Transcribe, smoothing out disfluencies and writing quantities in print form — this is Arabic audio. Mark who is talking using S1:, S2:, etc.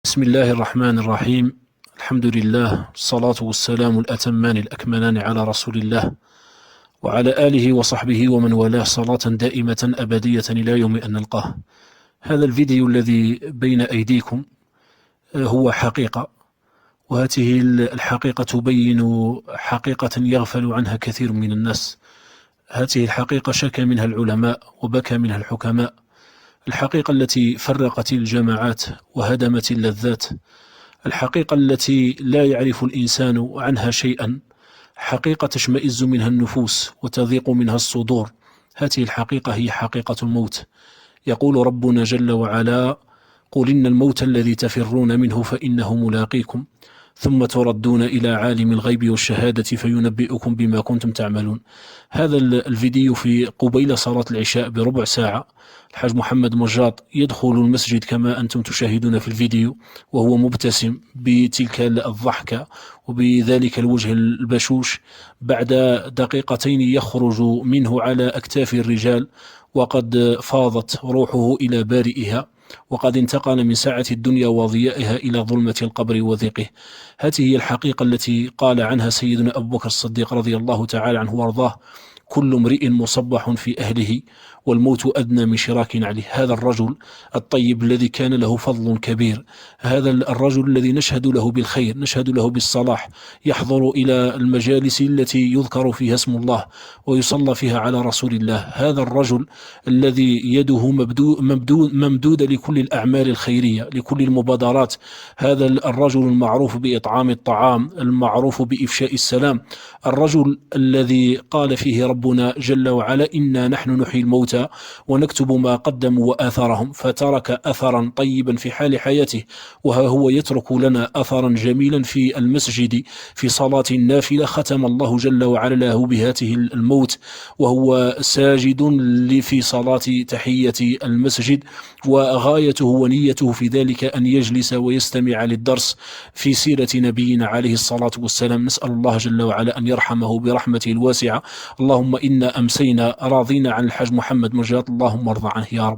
S1: بسم الله الرحمن الرحيم. الحمد لله، الصلاة والسلام الأتمان الأكملان على رسول الله وعلى آله وصحبه ومن والاه، صلاة دائمة أبدية إلى يوم أن نلقاه. هذا الفيديو الذي بين أيديكم هو حقيقة، وهذه الحقيقة تبين حقيقة يغفل عنها كثير من الناس. هذه الحقيقة شكى منها العلماء وبكى منها الحكماء، الحقيقة التي فرقت الجماعات وهدمت اللذات، الحقيقة التي لا يعرف الإنسان عنها شيئا، حقيقة تشمئز منها النفوس وتضيق منها الصدور. هذه الحقيقة هي حقيقة الموت. يقول ربنا جل وعلا: قل إن الموت الذي تفرون منه فإنه ملاقيكم ثم تردون إلى عالم الغيب والشهادة فينبئكم بما كنتم تعملون. هذا الفيديو في قبيل صلاة العشاء بربع ساعة. الحاج محمد مجاط يدخل المسجد كما أنتم تشاهدون في الفيديو، وهو مبتسم بتلك الضحكة وبذلك الوجه البشوش. بعد دقيقتين يخرج منه على أكتاف الرجال، وقد فاضت روحه إلى بارئها، وقد انتقل من سعة الدنيا وضيائها إلى ظلمة القبر وضيقه. هذه هي الحقيقة التي قال عنها سيدنا أبو بكر الصديق رضي الله تعالى عنه وارضاه: كل امرئ مصبح في أهله والموت أدنى من شراك عليه. هذا الرجل الطيب الذي كان له فضل كبير، هذا الرجل الذي نشهد له بالخير، نشهد له بالصلاح، يحضر إلى المجالس التي يذكر فيها اسم الله ويصلى فيها على رسول الله، هذا الرجل الذي يده ممدودة لكل الأعمال الخيرية، لكل المبادرات، هذا الرجل المعروف بإطعام الطعام، المعروف بإفشاء السلام، الرجل الذي قال فيه ربنا جل وعلا: إنا نحن نحيي الموتى ونكتب ما قدموا وآثارهم، فترك أثرا طيبا في حال حياته، وها هو يترك لنا أثرا جميلا في المسجد في صلاة النافلة. ختم الله جل وعلا له بهاته الموت وهو ساجد في صلاة تحية المسجد، وغايته ونيته في ذلك أن يجلس ويستمع للدرس في سيرة نبينا عليه الصلاة والسلام. نسأل الله جل وعلا أن يرحمه برحمته الواسعة. اللهم إنا أمسينا راضين عن الحاج محمد مجاط، اللهم ارضى عنه يا رب.